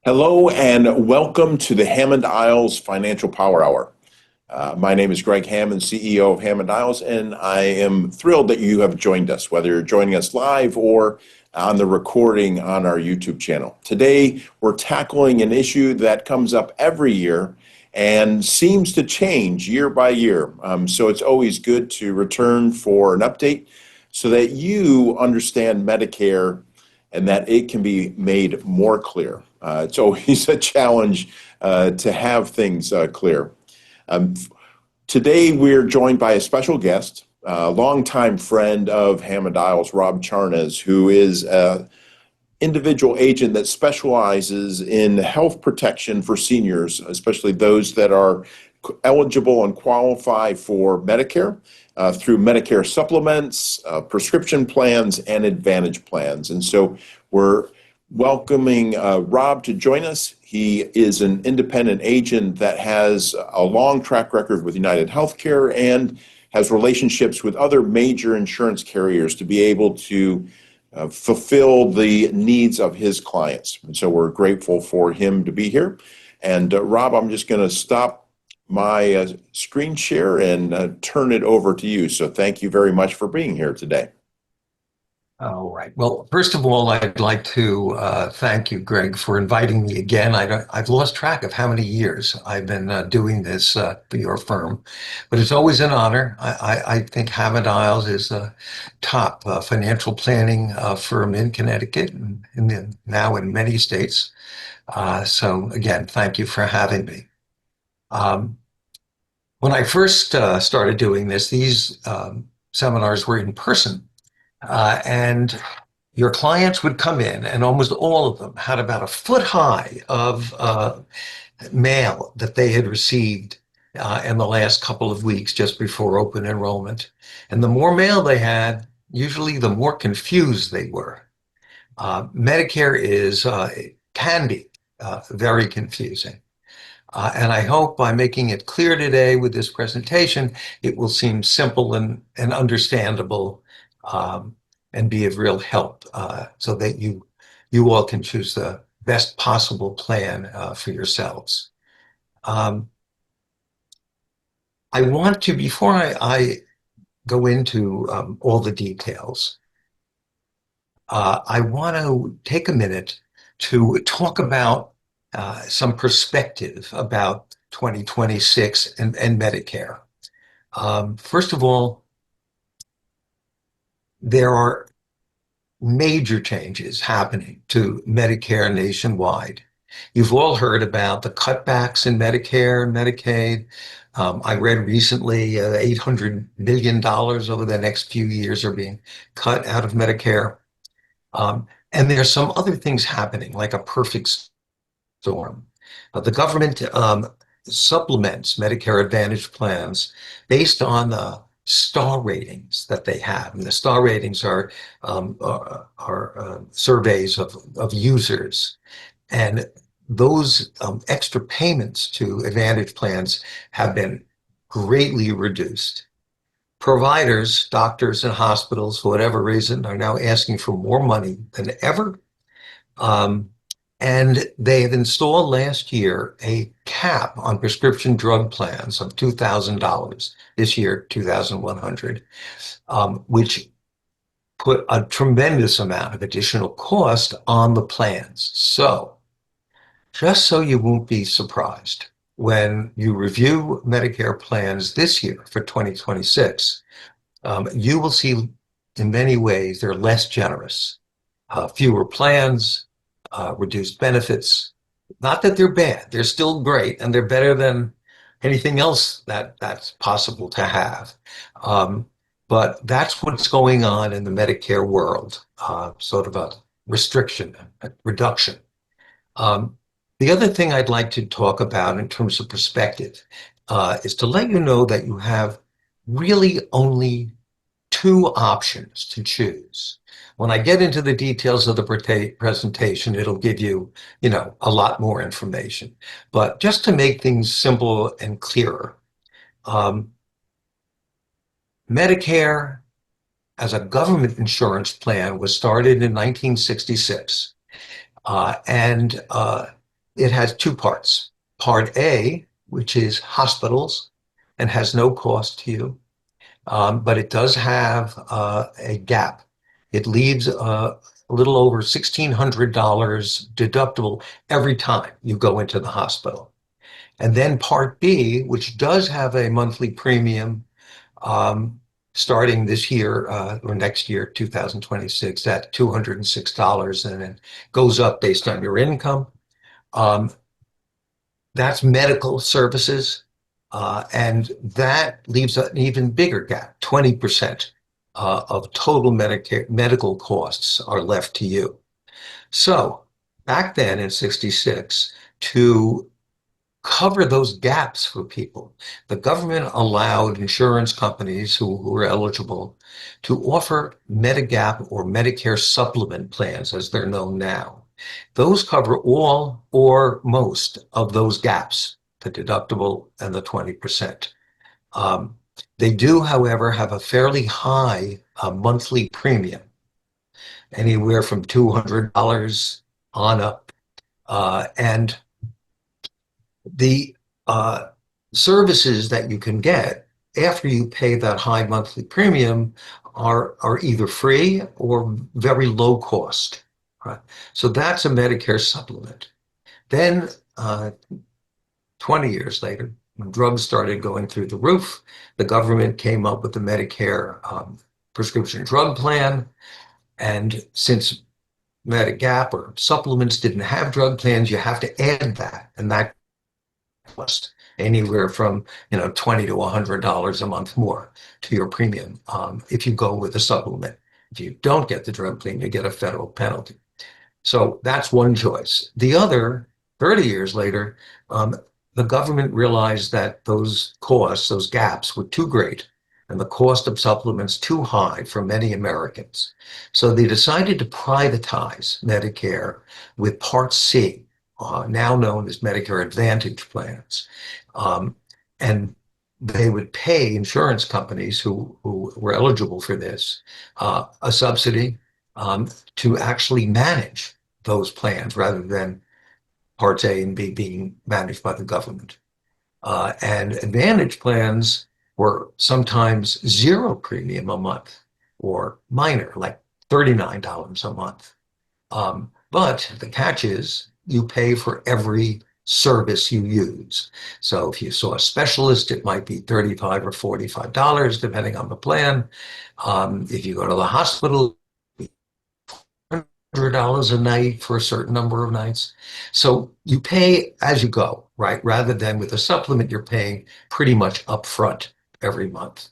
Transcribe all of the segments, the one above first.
Hello and welcome to the Hammond Iles Financial Power Hour. My name is Greg Hammond, CEO of Hammond Iles, and I am thrilled that you have joined us, whether you're joining us live or on the recording on our YouTube channel. Today, we're tackling an issue that comes up every year and seems to change year by year. So it's always good to return for an update so that you understand Medicare and that it can be made more clear. It's always a challenge to have things clear. Um, Today, we're joined by a special guest, a longtime friend of Hammond Iles, Rob Charnes, who is an individual agent that specializes in health protection for seniors, especially those that are eligible and qualify for Medicare through Medicare supplements, prescription plans, and Advantage plans. And so we're welcoming Rob to join us. He is an independent agent that has a long track record with United Healthcare and has relationships with other major insurance carriers to be able to fulfill the needs of his clients. And so we're grateful for him to be here. And Rob, I'm just going to stop my screen share and turn it over to you. So thank you very much for being here today. All right. Well, first of all, I'd like to thank you, Greg, for inviting me again. I've lost track of how many years I've been doing this for your firm, but it's always an honor. I think Hammond Iles is a top financial planning firm in Connecticut and now in many states. So again, thank you for having me. Um, when I first started doing this, these seminars were in person. And your clients would come in, and almost all of them had about a foot high of mail that they had received in the last couple of weeks just before open enrollment. And the more mail they had, usually the more confused they were. Medicare can be very confusing. And I hope by making it clear today with this presentation, it will seem simple and understandable and be of real help so that you all can choose the best possible plan for yourselves. I want to, before I go into all the details, I want to take a minute to talk about some perspective about 2026 and Medicare. First of all, there are major changes happening to Medicare nationwide. You've all heard about the cutbacks in Medicare and Medicaid. I read recently $800 million over the next few years are being cut out of Medicare. And there are some other things happening, like a perfect storm. The government supplements Medicare Advantage plans based on the star ratings that they have. And the star ratings are surveys of users. And those extra payments to Advantage plans have been greatly reduced. Providers, doctors, and hospitals, for whatever reason, are now asking for more money than ever. And they have installed last year a cap on prescription drug plans of $2,000, this year $2,100, which put a tremendous amount of additional cost on the plans. So just so you won't be surprised, when you review Medicare plans this year for 2026, you will see in many ways they're less generous, fewer plans, reduced benefits. Not that they're bad, they're still great, and they're better than anything else that's possible to have. But that's what's going on in the Medicare world, sort of a restriction, a reduction. The other thing I'd like to talk about in terms of perspective is to let you know that you have really only two options to choose. When I get into the details of the presentation, it'll give you, a lot more information. But just to make things simple and clearer, Medicare as a government insurance plan was started in 1966. And it has two parts. Part A, which is hospitals and has no cost to you, but it does have a gap. It leaves a little over $1,600 deductible every time you go into the hospital. And then Part B, which does have a monthly premium um, starting this year or next year, 2026, at $206, and it goes up based on your income. Um, that's medical services, and that leaves an even bigger gap. 20% of total Medicare medical costs are left to you. So back then in 66, to cover those gaps for people, the government allowed insurance companies who were eligible to offer Medigap or Medicare supplement plans, as they're known now. Those cover all or most of those gaps, the deductible and the 20%. Um, they do, however, have a fairly high monthly premium, anywhere from $200 on up. And the uh, services that you can get after you pay that high monthly premium are either free or very low cost. Right? So that's a Medicare supplement. Then 20 years later, when drugs started going through the roof, the government came up with the Medicare prescription drug plan. And since Medigap or supplements didn't have drug plans, you have to add that. And that cost anywhere from $20 to $100 a month more to your premium if you go with a supplement. If you don't get the drug plan, you get a federal penalty. So that's one choice. The other, 30 years later, the government realized that those costs, those gaps, were too great and the cost of supplements too high for many Americans. So they decided to privatize Medicare with Part C, now known as Medicare Advantage plans. And they would pay insurance companies who were eligible for this a subsidy to actually manage those plans rather than Parts A and B being managed by the government. And Advantage plans were sometimes zero premium a month or minor, like $39 a month. But the catch is you pay for every service you use. So if you saw a specialist, it might be $35 or $45, depending on the plan. If you go to the hospital, $100 a night for a certain number of nights. So you pay as you go, right? Rather than with a supplement, you're paying pretty much upfront every month.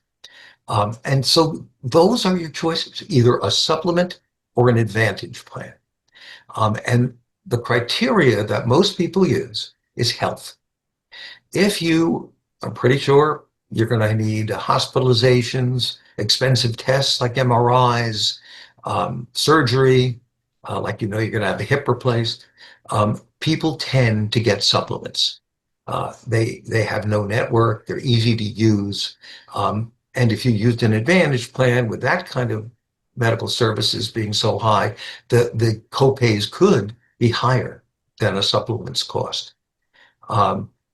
And so those are your choices, either a supplement or an Advantage plan. And the criteria that most people use is health. If you are pretty sure you're going to need hospitalizations, expensive tests like MRIs, surgery, like you're going to have a hip replaced, people tend to get supplements. They have no network, they're easy to use. And if you used an Advantage plan with that kind of medical services being so high, the copays could be higher than a supplement's cost.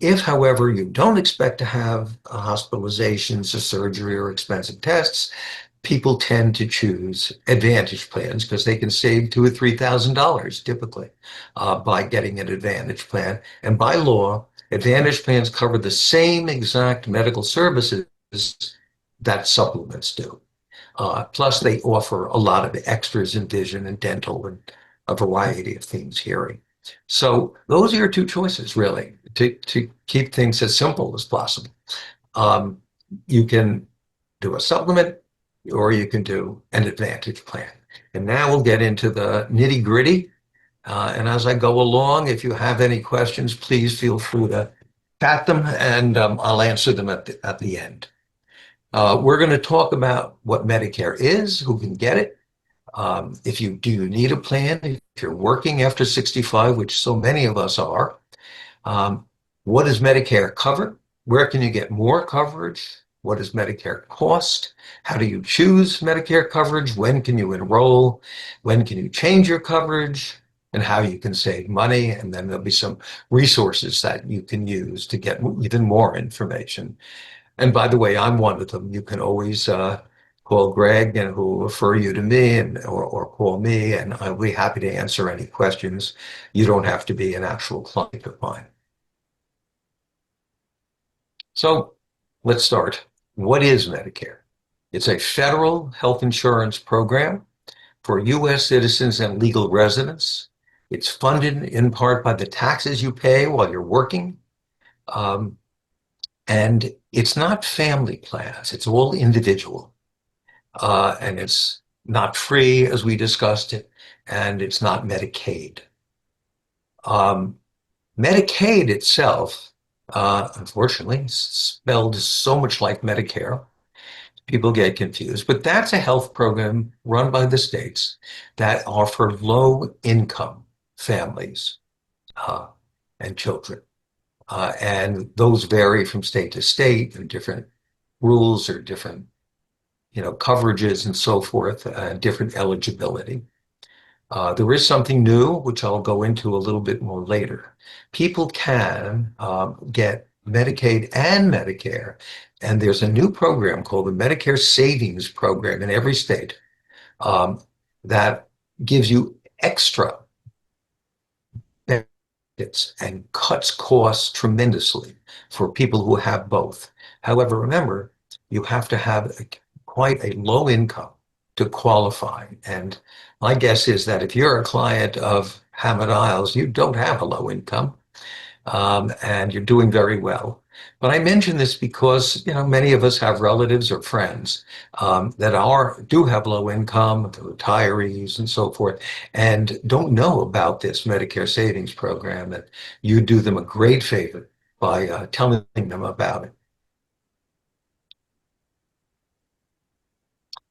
If, however, you don't expect to have hospitalizations or surgery or expensive tests, people tend to choose Advantage plans because they can save $2,000 or $3,000 typically by getting an Advantage plan. And by law, Advantage plans cover the same exact medical services that supplements do. Plus, they offer a lot of extras in vision and dental and a variety of things, hearing. So those are your two choices, really, to keep things as simple as possible. You can do a supplement or you can do an Advantage plan. And now we'll get into the nitty gritty. And as I go along, if you have any questions, please feel free to chat them and I'll answer them at the end. We're going to talk about what Medicare is, who can get it. Do you need a plan? If you're working after 65, which so many of us are, what does Medicare cover? Where can you get more coverage? What does Medicare cost? How do you choose Medicare coverage? When can you enroll? When can you change your coverage? and how you can save money. And then there'll be some resources that you can use to get even more information. And by the way, I'm one of them. You can always call Greg and who will refer you to me or call me, and I'll be happy to answer any questions. You don't have to be an actual client of mine. So let's start. What is Medicare? It's a federal health insurance program for U.S. citizens and legal residents. It's funded in part by the taxes you pay while you're working. And it's not family plans, it's all individual. And it's not free, as we discussed it, and it's not Medicaid. Medicaid itself, unfortunately, is spelled so much like Medicare, people get confused, but that's a health program run by the states that are for low-income families and children. And those vary from state to state, and different rules or different, coverages and so forth, different eligibility. There is something new, which I'll go into a little bit more later. People can get Medicaid and Medicare, and there's a new program called the Medicare Savings Program in every state that gives you extra benefits and cuts costs tremendously for people who have both. However, remember, you have to have quite a low income to qualify. And my guess is that if you're a client of Hammond Iles, you don't have a low income, and you're doing very well. But I mention this because many of us have relatives or friends that do have low income, retirees and so forth, and don't know about this Medicare Savings Program. And you do them a great favor by telling them about it.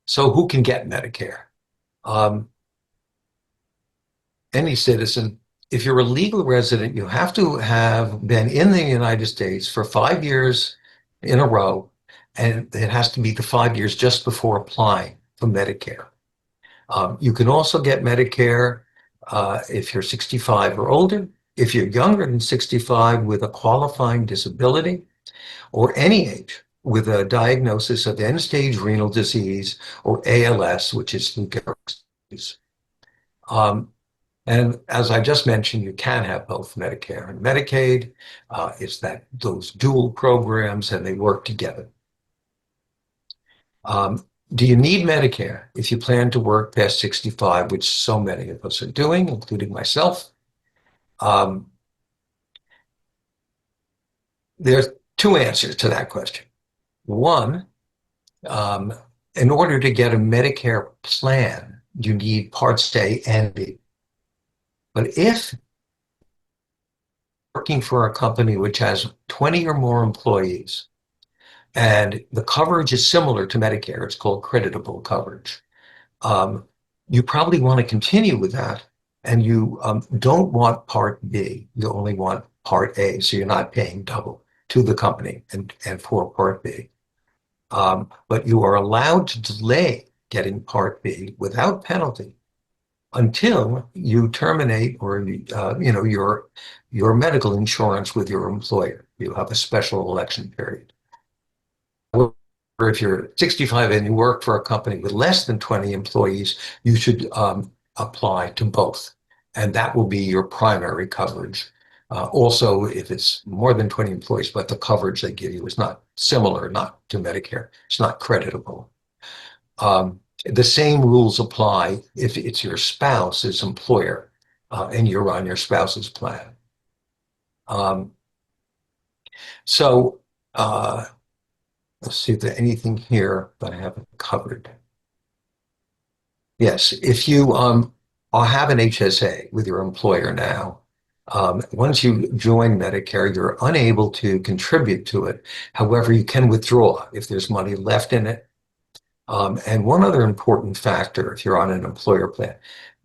So who can get Medicare? Any citizen. If you're a legal resident, you have to have been in the United States for 5 years in a row, and it has to be the 5 years just before applying for Medicare. You can also get Medicare if you're 65 or older, if you're younger than 65 with a qualifying disability, or any age with a diagnosis of end-stage renal disease or ALS, which is Lou Gehrig's disease. And as I just mentioned, you can have both Medicare and Medicaid. It's those dual programs, and they work together. Do you need Medicare if you plan to work past 65, which so many of us are doing, including myself? There's two answers to that question. One, in order to get a Medicare plan, you need Parts A and B. But if working for a company which has 20 or more employees, and the coverage is similar to Medicare, it's called creditable coverage, you probably want to continue with that, and you don't want Part B. You only want Part A, so you're not paying double to the company and for Part B. But you are allowed to delay getting Part B without penalty until you terminate or your medical insurance with your employer. You have a special election period. Or if you're 65 and you work for a company with less than 20 employees, you should apply to both, and that will be your primary coverage. Also, if it's more than 20 employees, but the coverage they give you is not similar, not to Medicare, it's not creditable. The same rules apply if it's your spouse's employer and you're on your spouse's plan. Let's see if there's anything here that I haven't covered. Yes, if you have an HSA with your employer now, once you join Medicare, you're unable to contribute to it. However, you can withdraw if there's money left in it. And one other important factor, if you're on an employer plan,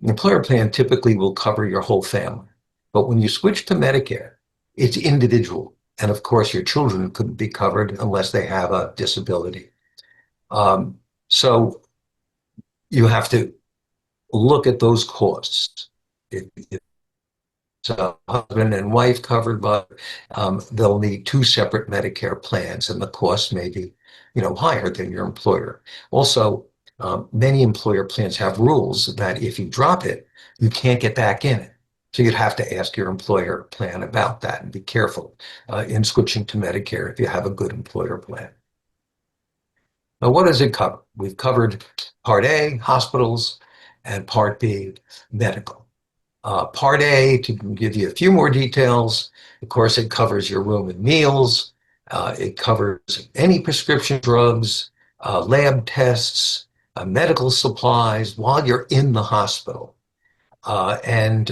the employer plan typically will cover your whole family. But when you switch to Medicare, it's individual. And of course, your children couldn't be covered unless they have a disability. So you have to look at those costs. If it's a husband and wife covered, but they'll need two separate Medicare plans, and the cost may be, higher than your employer. Also, many employer plans have rules that if you drop it, you can't get back in it. So you'd have to ask your employer plan about that and be careful in switching to Medicare if you have a good employer plan. Now, what does it cover? We've covered Part A, hospitals, and Part B, medical. Part A, to give you a few more details, of course, it covers your room and meals. It covers any prescription drugs, lab tests, medical supplies while you're in the hospital. And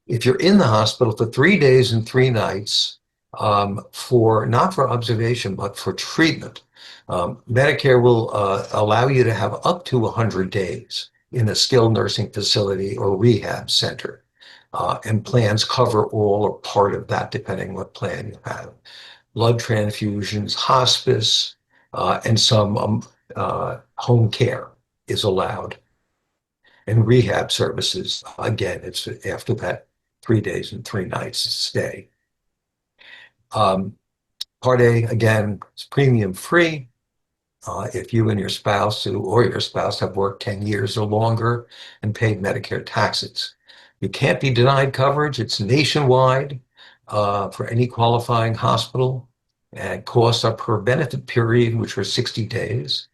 if you're in the hospital for 3 days and 3 nights, for not for observation, but for treatment, Medicare will allow you to have up to 100 days in a skilled nursing facility or rehab center. And plans cover all or part of that, depending what plan you have. Blood transfusions, hospice, and some home care is allowed. And rehab services, again, it's after that 3 days and 3 nights stay. Part A, again, is premium free. If you and your spouse or your spouse have worked 10 years or longer and paid Medicare taxes. You can't be denied coverage. It's nationwide for any qualifying hospital. And costs are per benefit period, which are 60 days.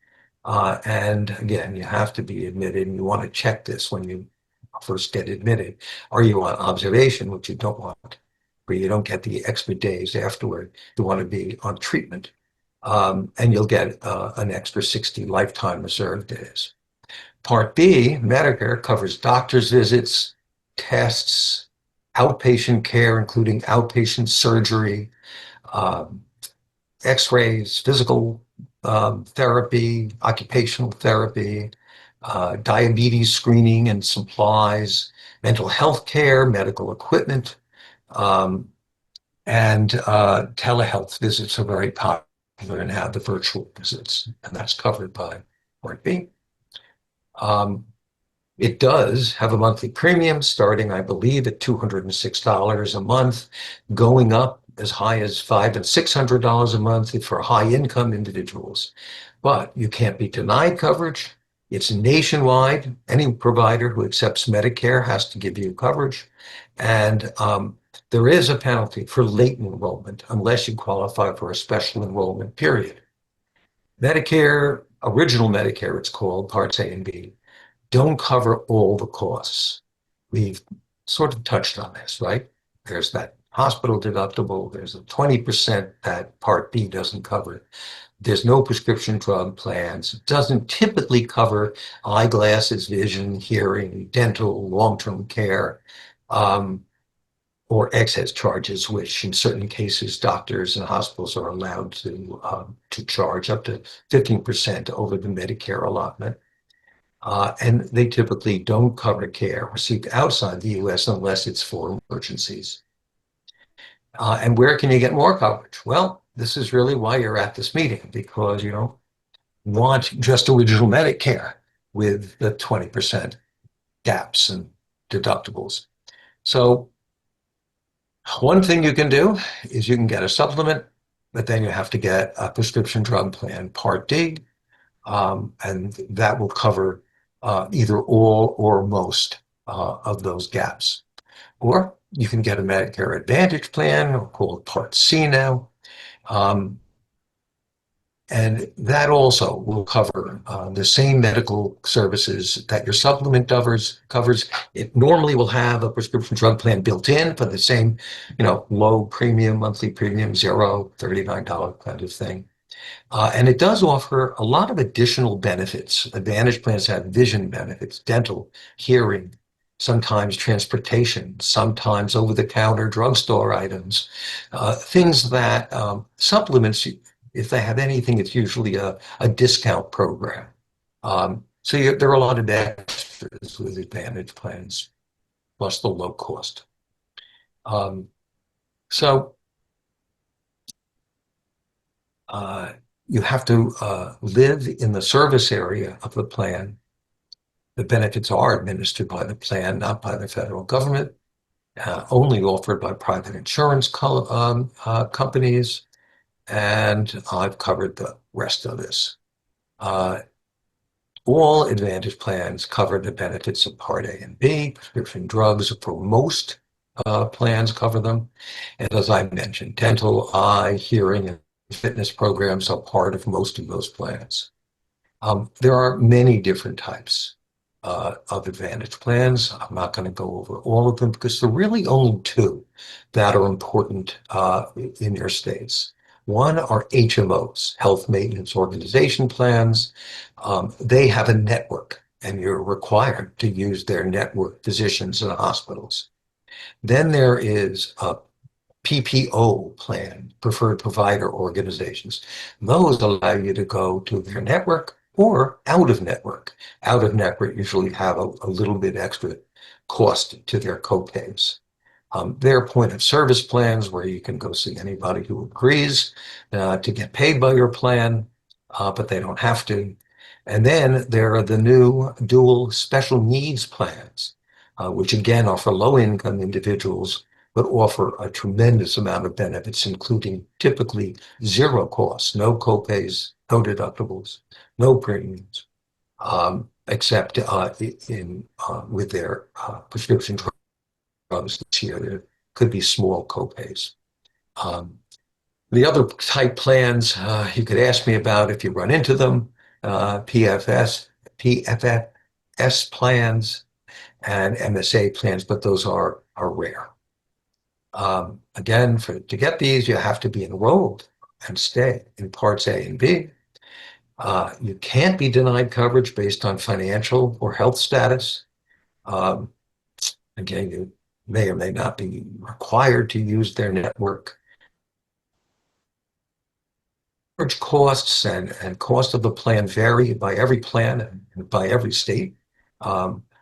And again, you have to be admitted, and you want to check this when you first get admitted. Are you on observation, which you don't want, where you don't get the extra days afterward? You want to be on treatment, and you'll get an extra 60 lifetime reserve days. Part B, Medicare, covers doctor's visits, tests, outpatient care, including outpatient surgery, x-rays, physical therapy, occupational therapy, diabetes screening and supplies, mental health care, medical equipment, and telehealth visits are very popular and have the virtual visits, and that's covered by Part B. It does have a monthly premium starting, I believe, at $206 a month, going up as high as $500 and $600 a month for high-income individuals. But you can't be denied coverage. It's nationwide. Any provider who accepts Medicare has to give you coverage. And there is a penalty for late enrollment unless you qualify for a special enrollment period. Medicare, original Medicare, it's called, Parts A and B, don't cover all the costs. We've sort of touched on this, right? There's that hospital deductible. There's a 20% that Part B doesn't cover. There's no prescription drug plans. It doesn't typically cover eyeglasses, vision, hearing, dental, long-term care, or excess charges, which in certain cases, doctors and hospitals are allowed to charge up to 15% over the Medicare allotment. And they typically don't cover care received outside the U.S. unless it's for emergencies. And where can you get more coverage? Well, this is really why you're at this meeting, because you don't want just original Medicare with the 20% gaps and deductibles. So one thing you can do is you can get a supplement, but then you have to get a prescription drug plan, Part D, and that will cover either all or most of those gaps. Or you can get a Medicare Advantage plan, called Part C now, and that also will cover the same medical services that your supplement covers. It normally will have a prescription drug plan built in for the same, low premium, monthly premium, $0, $39 kind of thing. And it does offer a lot of additional benefits. Advantage plans have vision benefits, dental, hearing, sometimes transportation, sometimes over-the-counter drugstore items, things that supplements, if they have anything, it's usually a discount program. So there are a lot of extras with Advantage plans, plus the low cost. You have to live in the service area of the plan. The benefits are administered by the plan, not by the federal government, only offered by private insurance companies, and I've covered the rest of this. All Advantage plans cover the benefits of Part A and B. Prescription drugs for most plans cover them. And as I mentioned, dental, eye, hearing, and fitness programs are part of most of those plans. There are many different types of Advantage plans. I'm not going to go over all of them because there are really only two that are important in your states. One are HMOs, Health Maintenance Organization plans. They have a network, and you're required to use their network physicians and hospitals. Then there is a PPO plan, preferred provider organizations. Those allow you to go to their network or out of network. Out of network usually have a little bit extra cost to their copays. There are point of service plans where you can go see anybody who agrees to get paid by your plan, but they don't have to. And then there are the new dual special needs plans, which again are for low-income individuals, but offer a tremendous amount of benefits, including typically zero costs, no copays, no deductibles, no premiums, except with their prescription drugs this year. There could be small copays. The other type plans you could ask me about if you run into them, PFS plans and MSA plans, but those are rare. Again, to get these, you have to be enrolled and stay in Parts A and B. You can't be denied coverage based on financial or health status. Again, you may or may not be required to use their network. Coverage costs and cost of the plan vary by every plan and by every state.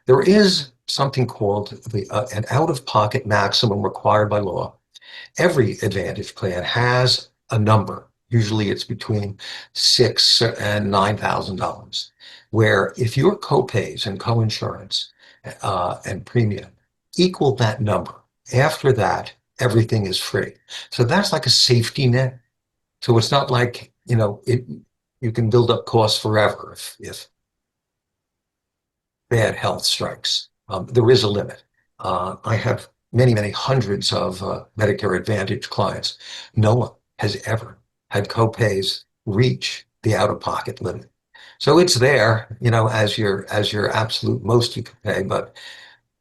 There is something called an out-of-pocket maximum required by law. Every Advantage plan has a number. Usually it's between $6,000 and $9,000, where if your copays and coinsurance and premium equal that number, after that, everything is free. So that's like a safety net. So it's not like, you can build up costs forever if bad health strikes. There is a limit. I have many, many hundreds of Medicare Advantage clients. No one has ever had copays reach the out-of-pocket limit. So it's there, as your absolute most you can pay, but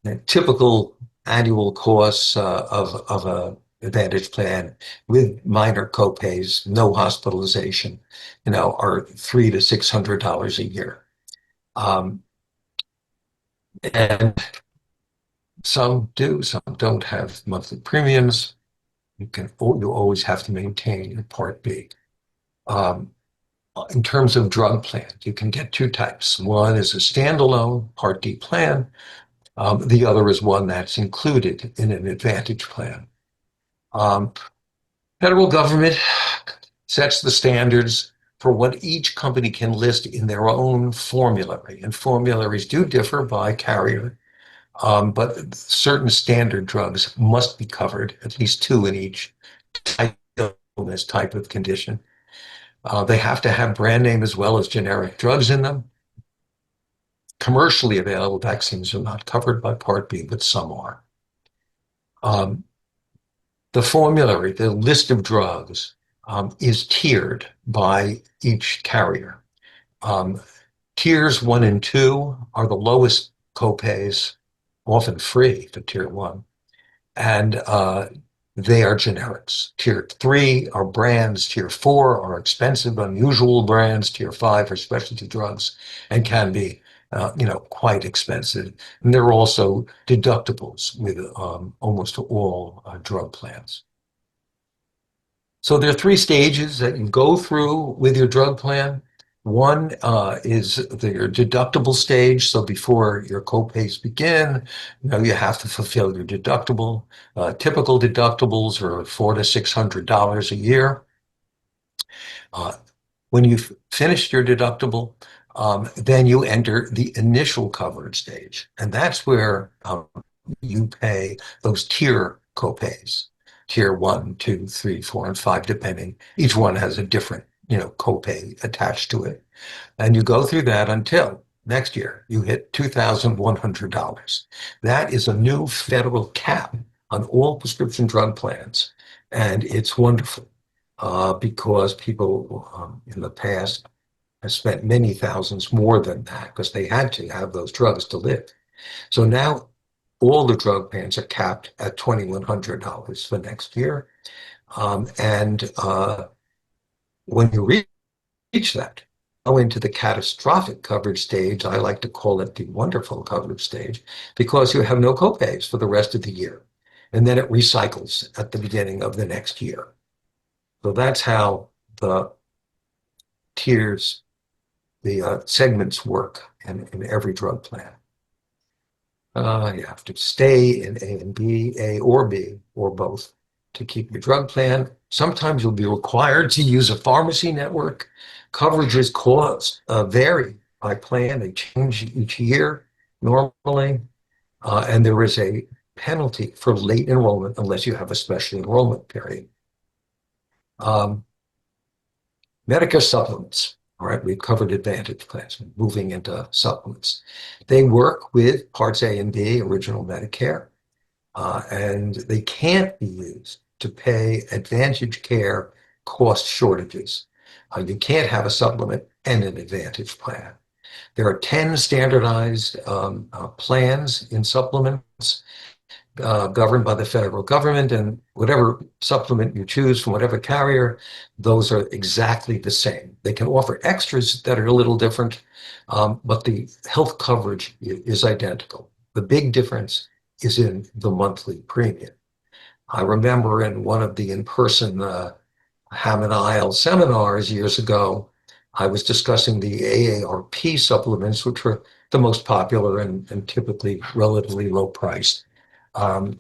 the typical annual costs of a Advantage plan with minor copays, no hospitalization, are $300 to $600 a year. And some do, some don't have monthly premiums. You always have to maintain your Part B. In terms of drug plans, you can get two types. One is a standalone Part D plan. The other is one that's included in an Advantage plan. Federal government sets the standards for what each company can list in their own formulary, and formularies do differ by carrier, but certain standard drugs must be covered, at least two in each type of illness, type of condition. They have to have brand name as well as generic drugs in them. Commercially available vaccines are not covered by Part B, but some are. The formulary, the list of drugs, is tiered by each carrier. Tiers 1 and 2 are the lowest copays, often free for Tier 1, and they are generics. Tier 3 are brands. Tier 4 are expensive, unusual brands. Tier 5 are specialty drugs and can be quite expensive. And there are also deductibles with almost all drug plans. So there are three stages that you go through with your drug plan. One is your deductible stage. So before your copays begin, you have to fulfill your deductible. Typical deductibles are $400 to $600 a year. When you've finished your deductible, Then you enter the initial coverage stage, and that's where you pay those tier copays. Tier 1, 2, 3, 4, and 5, depending. Each one has a different, copay attached to it. And you go through that until next year you hit $2,100. That is a new federal cap on all prescription drug plans. And it's wonderful because people in the past have spent many thousands more than that because they had to have those drugs to live. So now all the drug plans are capped at $2,100 for next year. And when you reach that, go into the catastrophic coverage stage. I like to call it the wonderful coverage stage because you have no copays for the rest of the year. And then it recycles at the beginning of the next year. So that's how the tiers, the segments work in every drug plan. You have to stay in A and B, A or B, or both, to keep your drug plan. Sometimes you'll be required to use a pharmacy network. Coverages costs vary by plan. They change each year normally. And there is a penalty for late enrollment unless you have a special enrollment period. Medicare supplements. All right, we've covered Advantage plans, moving into supplements. They work with Parts A and B, original Medicare, and they can't be used to pay Advantage care cost shortages. You can't have a supplement and an Advantage plan. There are 10 standardized plans in supplements governed by the federal government, and whatever supplement you choose from whatever carrier, those are exactly the same. They can offer extras that are a little different, but the health coverage is identical. The big difference is in the monthly premium. I remember in one of the in-person Hammond Iles seminars years ago, I was discussing the AARP supplements, which were the most popular and typically relatively low priced. And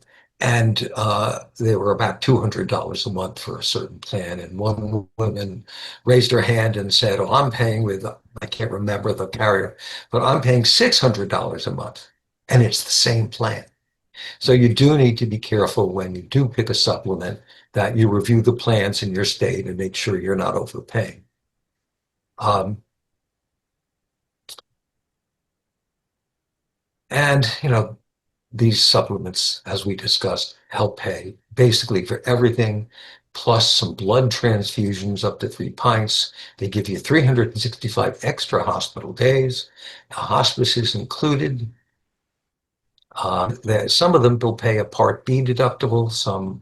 they were about $200 a month for a certain plan. And one woman raised her hand and said, "Oh, I'm paying with," I can't remember the carrier, "but I'm paying $600 a month." And it's the same plan. So you do need to be careful when you do pick a supplement that you review the plans in your state and make sure you're not overpaying. And, these supplements, as we discussed, help pay basically for everything, plus some blood transfusions up to 3 pints. They give you 365 extra hospital days. Hospice is included. Some of them will pay a Part B deductible, some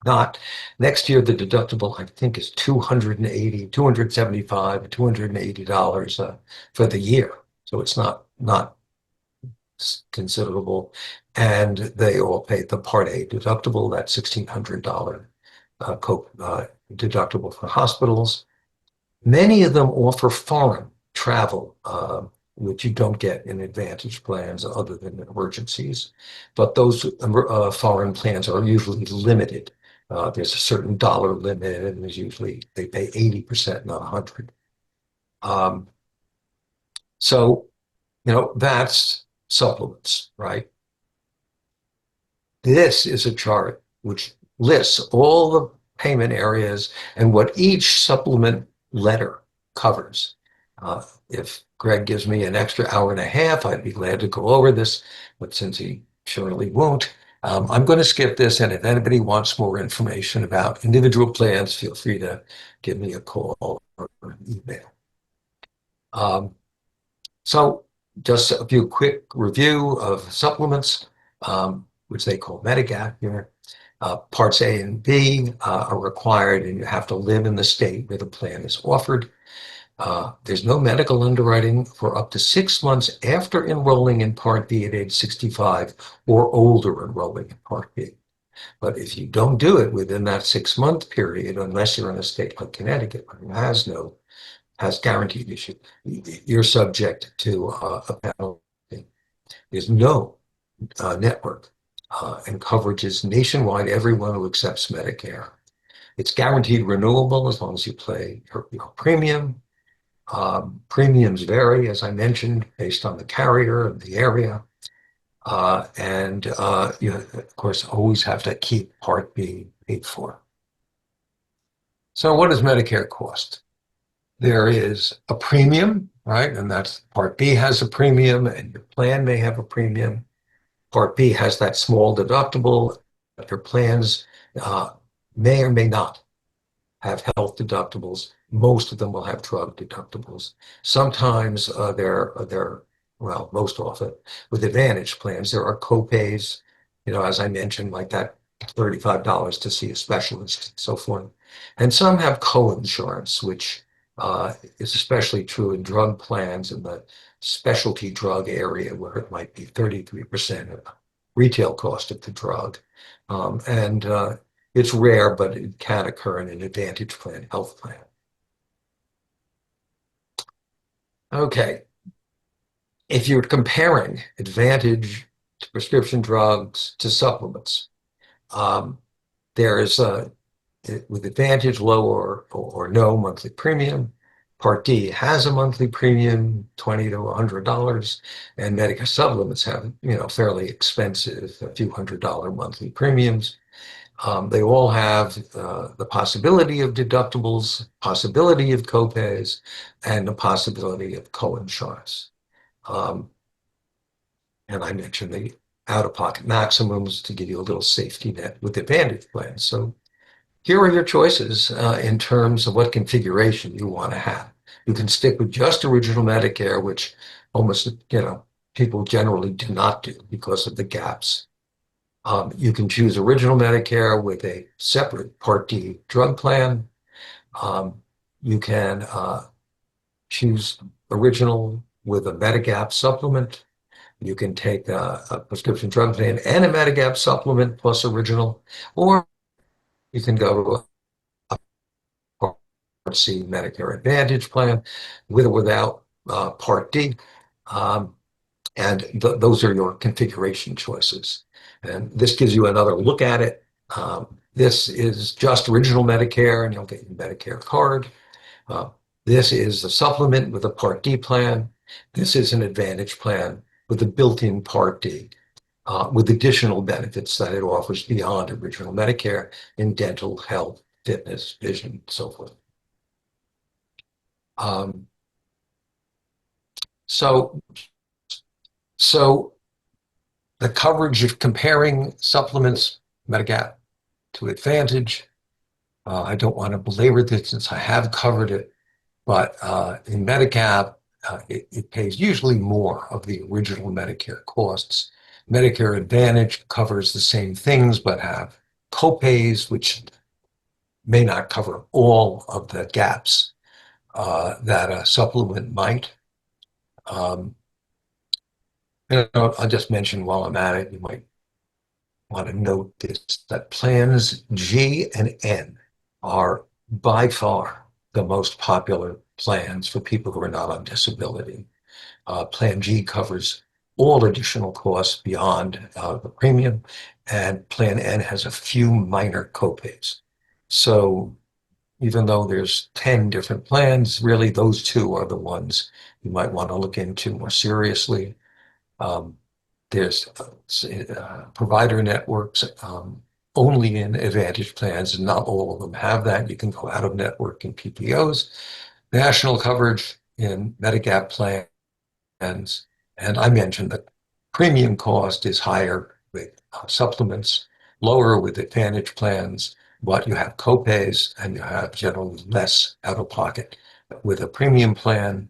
not. Next year, the deductible, I think, is $280, $275, $280 for the year. So it's not considerable. And they all pay the Part A deductible, that $1,600 deductible for hospitals. Many of them offer foreign travel, which you don't get in Advantage plans other than emergencies. But those foreign plans are usually limited. There's a certain dollar limit, and there's usually they pay 80%, not 100. So, that's supplements, right? This is a chart which lists all the payment areas and what each supplement letter covers. If Greg gives me an extra hour and a half, I'd be glad to go over this, but since he surely won't, I'm going to skip this, and if anybody wants more information about individual plans, feel free to give me a call or an email. So just a few quick review of supplements, which they call Medigap here. Parts A and B are required, and you have to live in the state where the plan is offered. There's no medical underwriting for up to 6 months after enrolling in Part B at age 65 or older enrolling in Part B. But if you don't do it within that 6-month period, unless you're in a state like Connecticut, who has guaranteed issue, you're subject to a penalty. There's no network and coverage is nationwide, everyone who accepts Medicare. It's guaranteed renewable as long as you pay your premium. Premiums vary, as I mentioned, based on the carrier and the area. You, of course, always have to keep Part B paid for. So what does Medicare cost? There is a premium, right? And that's Part B has a premium, and your plan may have a premium. Part B has that small deductible. Your plans uh, may or may not have health deductibles. Most of them will have drug deductibles. Sometimes well, most often with Advantage plans, there are copays, as I mentioned, like that $35 to see a specialist and so forth. And some have co-insurance, which is especially true in drug plans in the specialty drug area where it might be 33% of the retail cost of the drug. And It's rare, but it can occur in an Advantage plan, health plan. Okay. If you're comparing Advantage to prescription drugs to supplements, um, there is with Advantage low or no monthly premium. Part D has a monthly premium, $20 to $100, and Medicare supplements have, fairly expensive, a few $100 monthly premiums. They all have the possibility of deductibles, possibility of copays, and the possibility of coinsurance. Um, and I mentioned the out-of-pocket maximums to give you a little safety net with Advantage plans. So here are your choices in terms of what configuration you want to have. You can stick with just original Medicare, which almost, people generally do not do because of the gaps. You can choose original Medicare with a separate Part D drug plan. You can choose original with a Medigap supplement. You can take a prescription drug plan and a Medigap supplement plus original, or you can go to a Part C Medicare Advantage plan with or without Part D. And those are your configuration choices. And this gives you another look at it. This is just original Medicare, and you'll get your Medicare card. This is a supplement with a Part D plan. This is an Advantage plan with a built-in Part D, with additional benefits that it offers beyond original Medicare in dental, health, fitness, vision, and so forth. Um, so So the coverage of comparing supplements, Medigap to Advantage, I don't want to belabor this since I have covered it, but in Medigap, it pays usually more of the original Medicare costs. Medicare Advantage covers the same things, but have copays, which may not cover all of the gaps that a supplement might. I'll just mention while I'm at it, you might want to note this, that plans G and N are by far the most popular plans for people who are not on disability. Plan G covers all additional costs beyond the premium, and Plan N has a few minor copays. So even though there's 10 different plans, really those two are the ones you might want to look into more seriously. There's provider networks only in Advantage plans, and not all of them have that. You can go out of network in PPOs, national coverage in Medigap plans, and I mentioned that premium cost is higher with supplements, lower with Advantage plans, but you have copays and you have generally less out of pocket with a premium plan.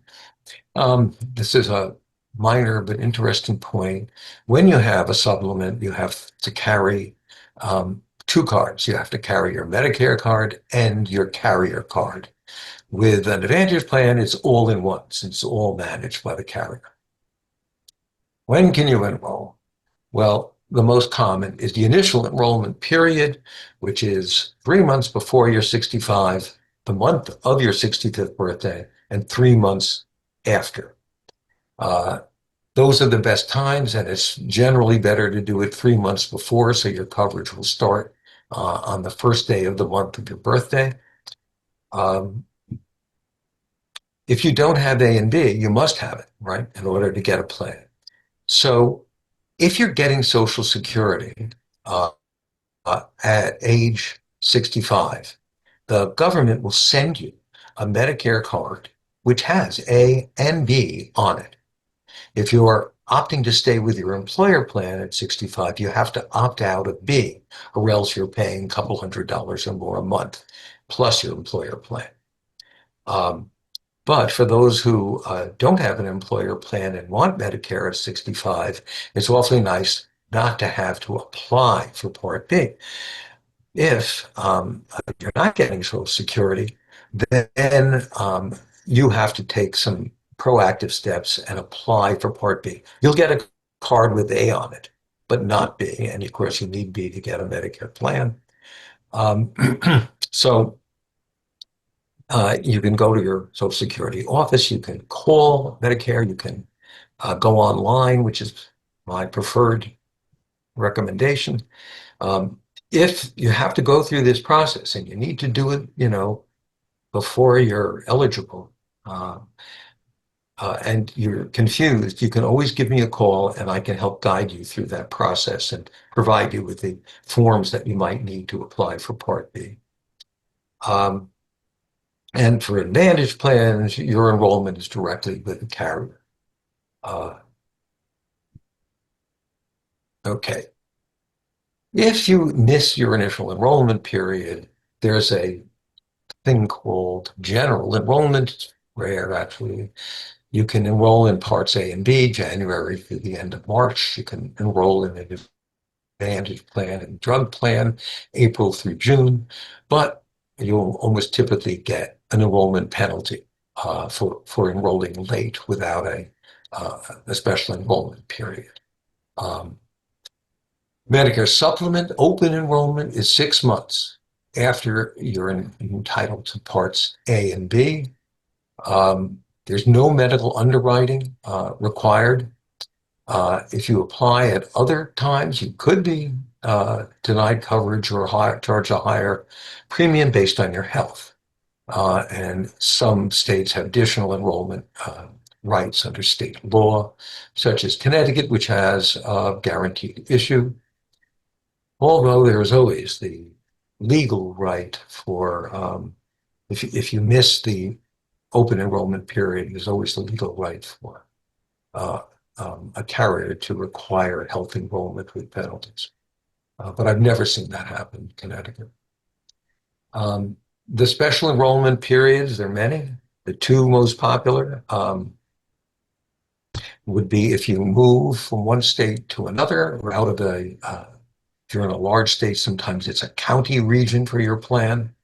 This is a minor but interesting point. When you have a supplement, you have to carry two cards. You have to carry your Medicare card and your carrier card. With an Advantage plan, it's all in one, since it's all managed by the carrier. When can you enroll? Well, the most common is the initial enrollment period, which is 3 months before you're 65, the month of your 65th birthday, and 3 months after. Those are the best times, and it's generally better to do it 3 months before, so your coverage will start on the first day of the month of your birthday. If you don't have A and B, you must have it, right, in order to get a plan. So if you're getting Social Security uh, at age 65, the government will send you a Medicare card which has A and B on it. If you are opting to stay with your employer plan at 65, you have to opt out of B, or else you're paying a couple $100s or more a month, plus your employer plan. Um, but for those who don't have an employer plan and want Medicare at 65, it's awfully nice not to have to apply for Part B. If you're not getting Social Security, then you have to take some proactive steps and apply for Part B. You'll get a card with A on it, but not B. And of course, you need B to get a Medicare plan. Um, so you can go to your Social Security office, you can call Medicare, you can go online, which is my preferred recommendation. Um, if you have to go through this process and you need to do it, before you're eligible, uh, and you're confused, you can always give me a call and I can help guide you through that process and provide you with the forms that you might need to apply for Part B. Um, and for Advantage plans, your enrollment is directly with the carrier. Okay. If you miss your initial enrollment period, there's a thing called general enrollment. It's rare, actually. You can enroll in Parts A and B, January through the end of March. You can enroll in an Advantage plan and drug plan, April through June. But you'll almost typically get an enrollment penalty for enrolling late without a special enrollment period. Medicare supplement open enrollment is 6 months after you're entitled to Parts A and B. There's no medical underwriting required. If you apply at other times, you could be denied coverage or charge a higher premium based on your health. And some states have additional enrollment rights under state law, such as Connecticut, which has a guaranteed issue. Although there is always the legal right for, if you miss the open enrollment period, there's always the legal right for a carrier to require health enrollment with penalties. But I've never seen that happen in Connecticut. The special enrollment periods, there are many. The two most popular would be if you move from one state to another or out of if you're in a large state, sometimes it's a county region for your plan.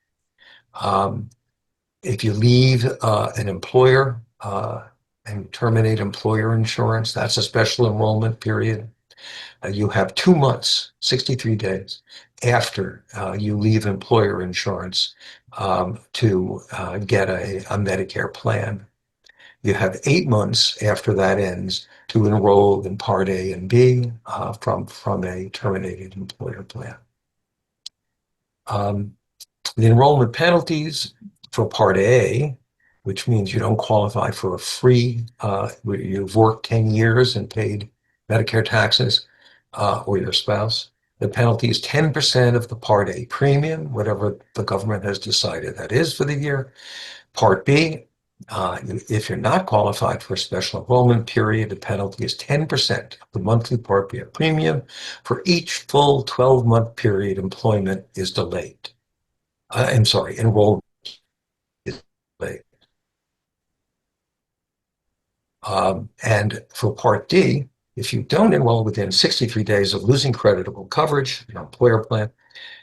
If you leave an employer and terminate employer insurance, that's a special enrollment period. You have 2 months, 63 days after you leave employer insurance to get a Medicare plan. You have 8 months after that ends to enroll in Part A and B from a terminated employer plan. The enrollment penalties for Part A, which means you don't qualify for a free, you've worked 10 years and paid Medicare taxes, or your spouse. The penalty is 10% of the Part A premium, whatever the government has decided that is for the year. Part B, if you're not qualified for a special enrollment period, the penalty is 10% of the monthly Part B premium for each full 12-month period employment is delayed. Enrollment is delayed. And for Part D, if you don't enroll within 63 days of losing creditable coverage, your employer plan,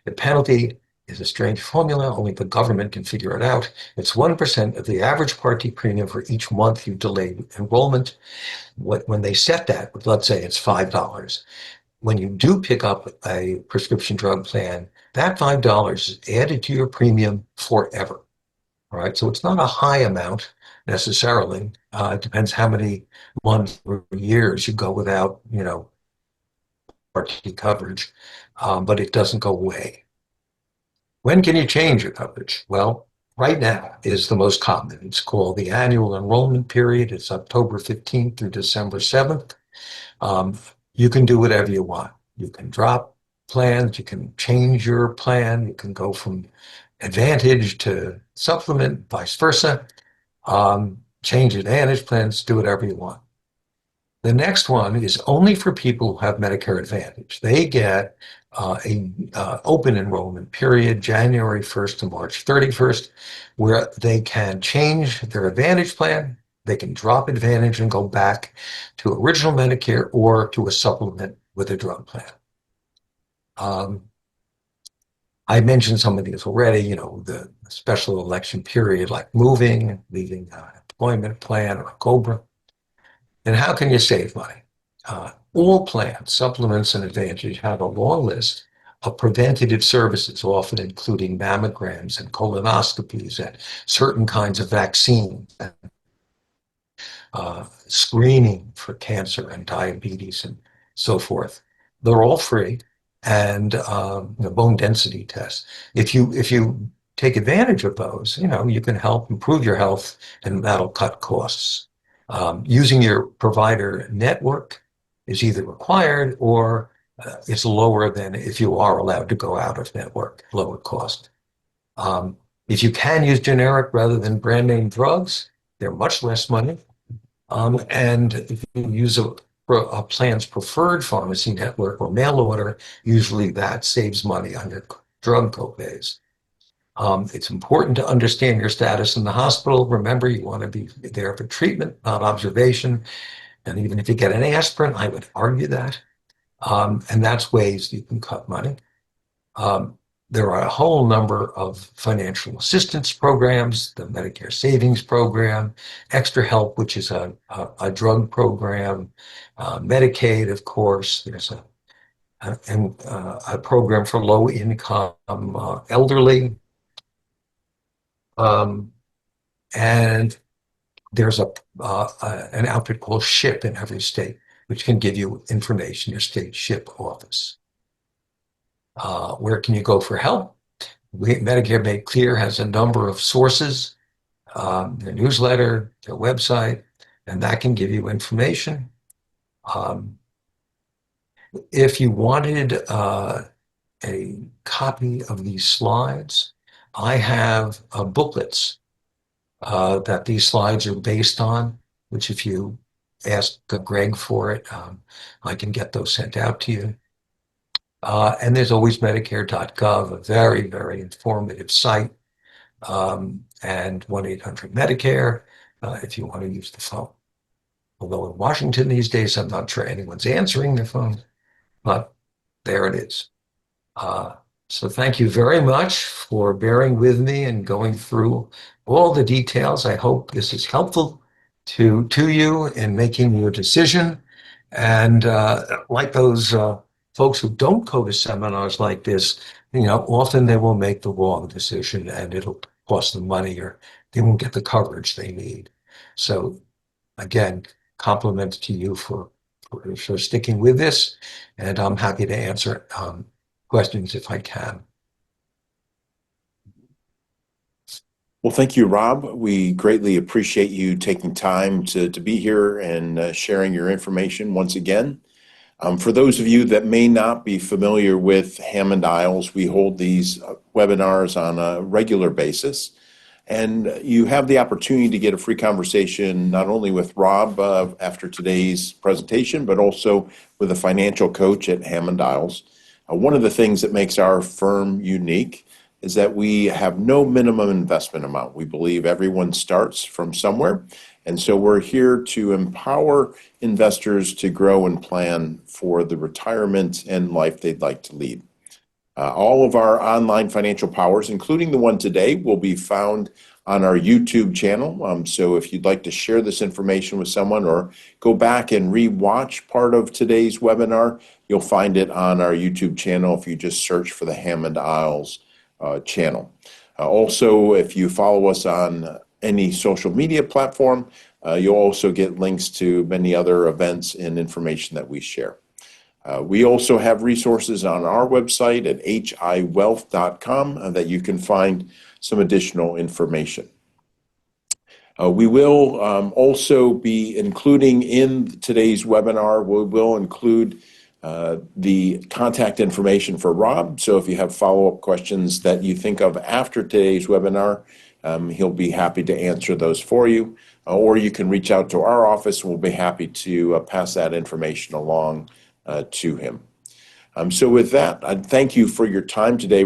the penalty is a strange formula. Only the government can figure it out. It's 1% of the average Part D premium for each month you delayed enrollment. When they set that, let's say it's $5. When you do pick up a prescription drug plan, that $5 is added to your premium forever. All right, so it's not a high amount necessarily. It depends how many months or years you go without, Part D coverage, but it doesn't go away. When can you change your coverage? Well, right now is the most common. It's called the annual enrollment period. It's October 15th through December 7th. Um, you can do whatever you want. You can drop plans, you can change your plan, you can go from Advantage to Supplement, vice versa. Change Advantage plans, do whatever you want. The next one is only for people who have Medicare Advantage. They get a open enrollment period, January 1st to March 31st, where they can change their Advantage plan. They can drop Advantage and go back to original Medicare or to a supplement with a drug plan. I mentioned some of these already, the special election period, like moving, leaving an employment plan or a COBRA. And how can you save money? All plans, supplements, and Advantage have a long list of preventative services, often including mammograms and colonoscopies and certain kinds of vaccines, screening for cancer and diabetes and so forth. They're all free, and bone density tests. If you take advantage of those, you can help improve your health, and that'll cut costs. Using your provider network is either required or it's lower than if you are allowed to go out of network, lower cost. If you can use generic rather than brand name drugs, they're much less money. And if you use a plan's preferred pharmacy network or mail order, usually that saves money on your drug copays. It's important to understand your status in the hospital. Remember, you want to be there for treatment, not observation. And even if you get an aspirin, I would argue that. And that's ways you can cut money. There are a whole number of financial assistance programs, the Medicare Savings Program, Extra Help, which is a drug program, Medicaid, of course. There's a program for low-income elderly. And there's an outfit called SHIP in every state, which can give you information, your state SHIP office. Where can you go for help? Medicare Made Clear has a number of sources, their newsletter, their website, and that can give you information. If you wanted a copy of these slides, I have booklets that these slides are based on, which if you ask Greg for it, I can get those sent out to you. And there's always Medicare.gov, a very, very informative site, and 1-800-Medicare if you want to use the phone. Although in Washington these days, I'm not sure anyone's answering their phone, but there it is. So thank you very much for bearing with me and going through all the details. I hope this is helpful to you in making your decision. And like those folks who don't go to seminars like this, often they will make the wrong decision and it'll cost them money or they won't get the coverage they need. So again, compliments to you for sticking with this, and I'm happy to answer questions if I can. Well, thank you, Rob. We greatly appreciate you taking time to be here and sharing your information once again. For those of you that may not be familiar with Hammond Iles, we hold these webinars on a regular basis. And you have the opportunity to get a free conversation not only with Rob after today's presentation, but also with a financial coach at Hammond Iles. One of the things that makes our firm unique is that we have no minimum investment amount. We believe everyone starts from somewhere. And so we're here to empower investors to grow and plan for the retirement and life they'd like to lead. All of our online financial powers, including the one today, will be found on our YouTube channel. So if you'd like to share this information with someone or go back and re-watch part of today's webinar, you'll find it on our YouTube channel if you just search for the Hammond Iles channel. Also, if you follow us on any social media platform, you'll also get links to many other events and information that we share. We also have resources on our website at hiwealth.com that you can find some additional information. We will also be including in today's webinar, we will include the contact information for Rob. So if you have follow-up questions that you think of after today's webinar, he'll be happy to answer those for you. Or you can reach out to our office and we'll be happy to pass that information along to him. So with that, I thank you for your time today.